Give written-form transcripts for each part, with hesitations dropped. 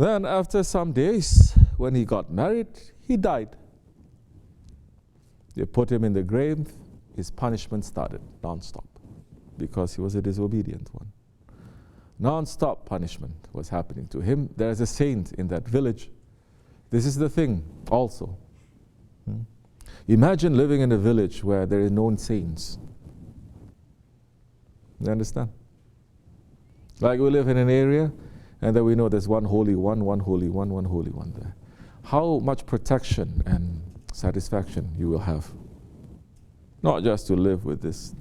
Then after some days, when he got married, he died. They put him in the grave. His punishment started non-stop because he was a disobedient one. Non-stop punishment was happening to him. There is a saint in that village. This is the thing also. Imagine living in a village where there is no saints. You understand? Like we live in an area and then we know there's one holy one, one holy one, one holy one there. How much protection and satisfaction you will have. Not just to live with this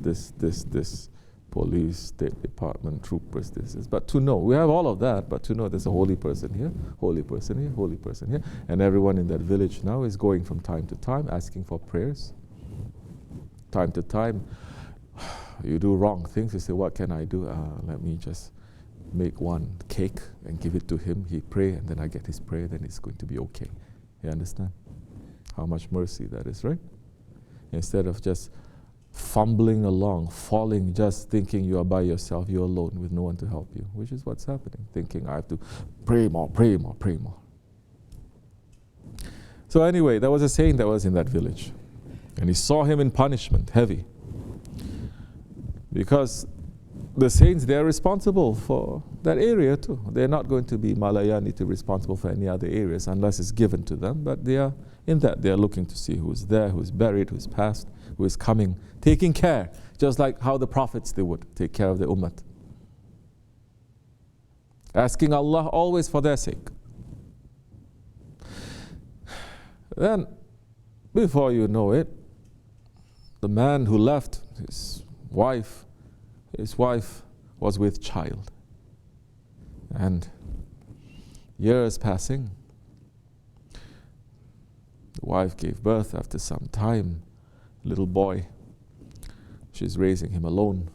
police, State Department, troopers, this, but to know, we have all of that, but to know there's a holy person here, holy person here, holy person here, and everyone in that village now is going from time to time asking for prayers. Time to time, you do wrong things, you say, what can I do? Let me just make one cake and give it to him, he pray, and then I get his prayer, then it's going to be okay. You understand? How much mercy that is, right? Instead of just fumbling along, falling, just thinking you are by yourself, you're alone with no one to help you, which is what's happening, thinking I have to pray more, pray more, pray more. So anyway, there was a saint that was in that village, and he saw him in punishment, heavy, because the saints, they're responsible for that area too. They're not going to be Malayani to responsible for any other areas unless it's given to them, but they are in that, they are looking to see who's there, who's buried, who's passed, who is coming, taking care, just like how the prophets, they would take care of the ummah. Asking Allah always for their sake. Then, before you know it, the man who left his wife was with child. And years passing, the wife gave birth after some time, little boy. She's raising him alone.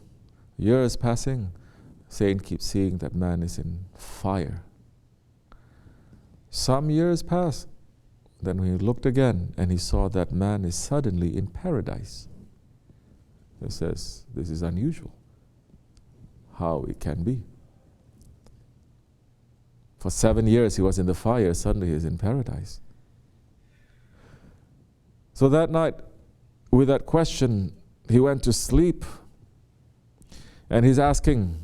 Years passing, saint keeps seeing that man is in fire. Some years pass, then he looked again and he saw that man is suddenly in paradise. He says, this is unusual. How it can be? For 7 years he was in the fire, suddenly he's in paradise. So that night, with that question, he went to sleep and he's asking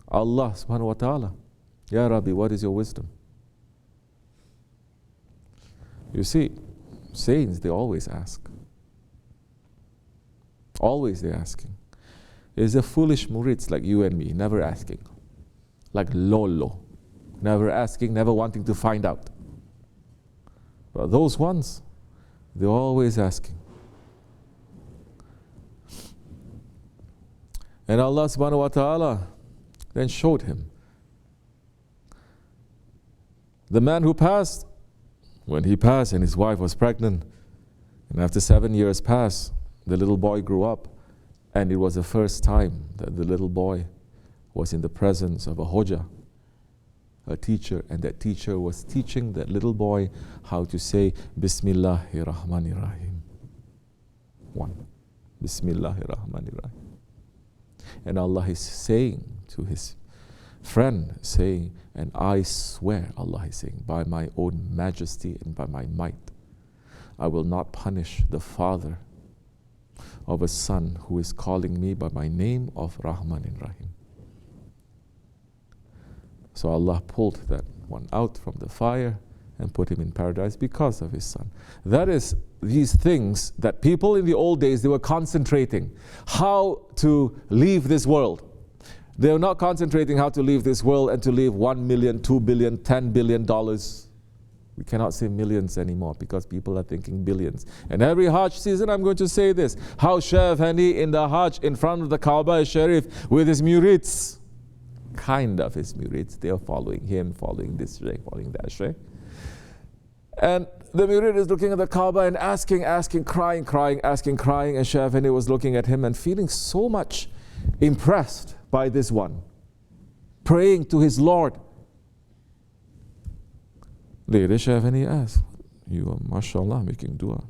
Allah subhanahu wa ta'ala, Ya Rabbi, what is your wisdom? You see, saints, they always ask. Always they're asking. It's a foolish murids like you and me, never asking. Like Lolo, never asking, never wanting to find out. But those ones, they're always asking. And Allah subhanahu wa ta'ala then showed him. The man who passed, when he passed and his wife was pregnant, and after 7 years passed, the little boy grew up, and it was the first time that the little boy was in the presence of a hoja, a teacher, and that teacher was teaching that little boy how to say Bismillahir Rahmanir Rahim. One. Bismillahir Rahmanir Rahim. And Allah is saying to his friend, saying, and I swear, Allah is saying, by my own majesty and by my might, I will not punish the father of a son who is calling me by my name of Rahman and Rahim. So Allah pulled that one out from the fire and put him in paradise because of his son. That is these things that people in the old days, they were concentrating how to leave this world. They were not concentrating how to leave this world and to leave 1 million, 2 billion, $10 billion. We cannot say millions anymore because people are thinking billions. And every Hajj season, I'm going to say this. How Shaykh Efendi in the Hajj in front of the Kaaba Sharif with his murids, kind of his murids, they are following him, following this Shaykh, following that Shaykh. And the murid is looking at the Kaaba and asking, crying, and Shaykh Efendi was looking at him and feeling so much impressed by this one, praying to his Lord. Later, Shaykh Efendi asked, you are, mashallah, making dua.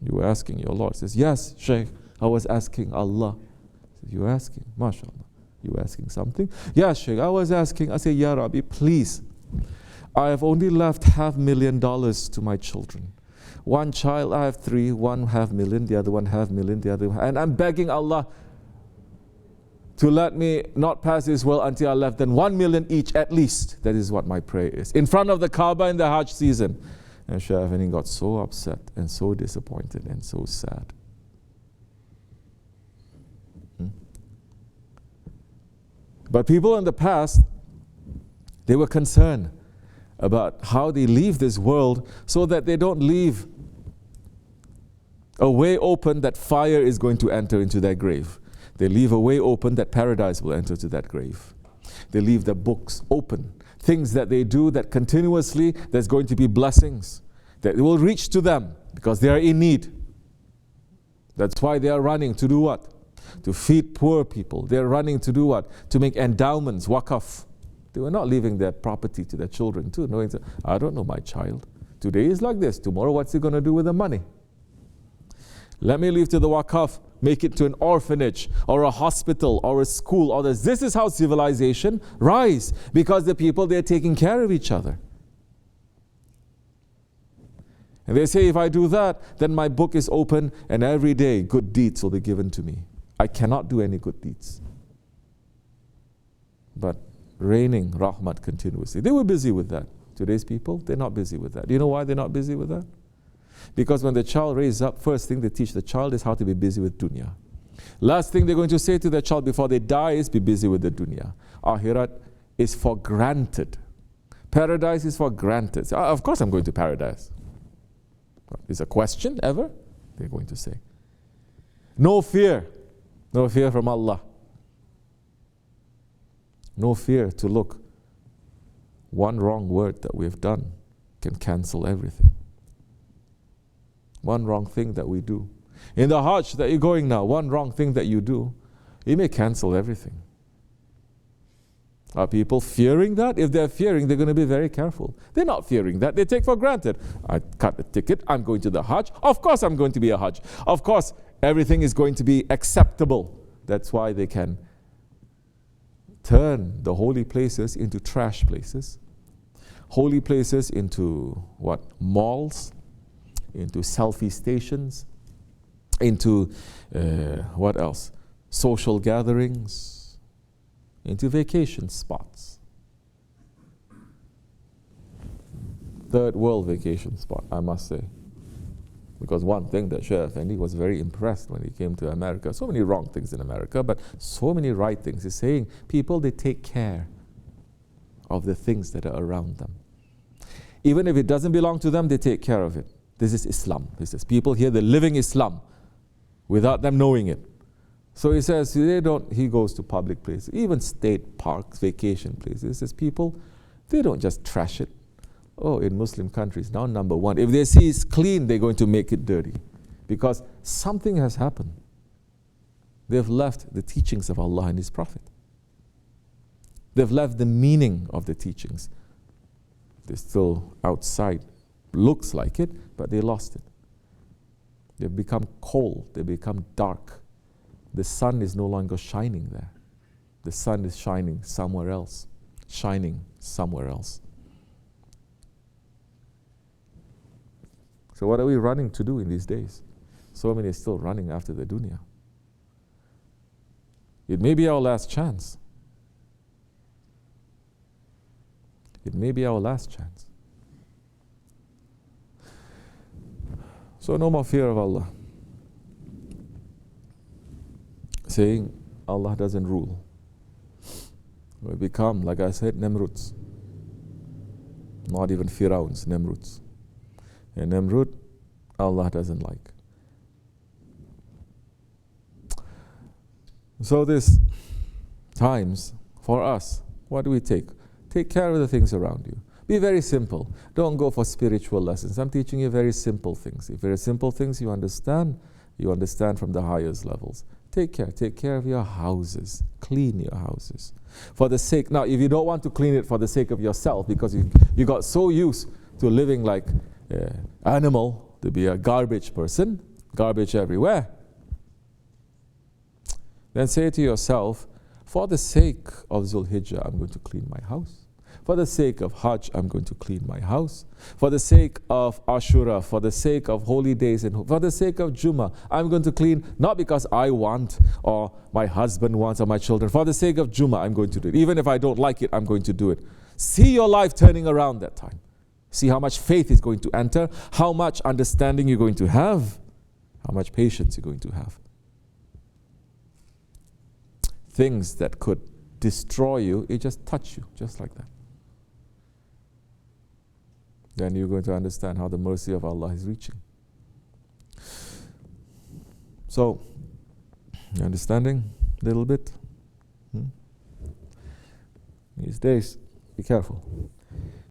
You were asking your Lord. He says, yes, Shaykh, I was asking Allah. He says, you were asking, mashallah. You were asking something? Yes, Shaykh, I was asking. I said, Ya Rabbi, please, I have only left $500,000 to my children. One child, I have 3, one $500,000, the other one $500,000, the other one, and I'm begging Allah to let me not pass this world until I left them 1 million each at least. That is what my prayer is. In front of the Kaaba in the Hajj season. And Shaykh Efendi got so upset and so disappointed and so sad. But people in the past, they were concerned about how they leave this world so that they don't leave a way open that fire is going to enter into their grave. They leave a way open that paradise will enter to that grave. They leave their books open. Things that they do that continuously, there's going to be blessings that will reach to them because they are in need. That's why they are running to do what? To feed poor people. They are running to do what? To make endowments, waqaf. They were not leaving their property to their children too, knowing that, I don't know my child. Today is like this. Tomorrow what's he going to do with the money? Let me leave to the waqaf, make it to an orphanage or a hospital or a school or this. This is how civilization rise, because the people, they're taking care of each other. And they say, if I do that, then my book is open and every day good deeds will be given to me. I cannot do any good deeds. But raining rahmat continuously. They were busy with that. Today's people, they're not busy with that. Do you know why they're not busy with that? Because when the child raises up, first thing they teach the child is how to be busy with dunya. Last thing they're going to say to the child before they die is be busy with the dunya. Akhirat is for granted. Paradise is for granted. So, of course I'm going to paradise. Is a question ever? They're going to say. No fear. No fear from Allah. No fear to look. One wrong word that we have done can cancel everything. One wrong thing that we do. In the Hajj that you're going now, one wrong thing that you do, it may cancel everything. Are people fearing that? If they're fearing, they're going to be very careful. They're not fearing that. They take for granted. I cut the ticket, I'm going to the Hajj. Of course I'm going to be a Hajj. Of course everything is going to be acceptable. That's why they can turn the holy places into trash places. Holy places into what? Malls, into selfie stations, into what else? Social gatherings, into vacation spots. Third world vacation spot, I must say. Because one thing that Shaykh Efendi was very impressed when he came to America, so many wrong things in America, but so many right things. He's saying people, they take care of the things that are around them. Even if it doesn't belong to them, they take care of it. This is Islam. He says people here, they're living Islam without them knowing it. So he says he goes to public places, even state parks, vacation places. He says people, they don't just trash it. Oh, in Muslim countries, now number one, if they see it's clean, they're going to make it dirty. Because something has happened. They've left the teachings of Allah and His Prophet. They've left the meaning of the teachings. They're still outside. Looks like it, but they lost it. They've become cold. They become dark. The sun is no longer shining there. The sun is shining somewhere else. Shining somewhere else. So what are we running to do in these days? So many are still running after the dunya. It may be our last chance. It may be our last chance. So no more fear of Allah. Saying Allah doesn't rule. We become, like I said, Nemruds. Not even Fir'auns, Nemruds. And Nemrud, Allah doesn't like. So these times, for us, what do we take? Take care of the things around you. Be very simple. Don't go for spiritual lessons. I'm teaching you very simple things. If very simple things you understand from the highest levels. Take care of your houses. Clean your houses. For the sake, now if you don't want to clean it for the sake of yourself, because you got so used to living like an animal, to be a garbage person, garbage everywhere, then say to yourself, for the sake of Zul Hijj, I'm going to clean my house. For the sake of Hajj, I'm going to clean my house. For the sake of Ashura, for the sake of holy days, and for the sake of Jummah, I'm going to clean, not because I want, or my husband wants, or my children. For the sake of Jummah, I'm going to do it. Even if I don't like it, I'm going to do it. See your life turning around that time. See how much faith is going to enter, how much understanding you're going to have, how much patience you're going to have. Things that could destroy you, it just touch you, just like that. Then you're going to understand how the mercy of Allah is reaching. So, you understanding a little bit? These days, be careful.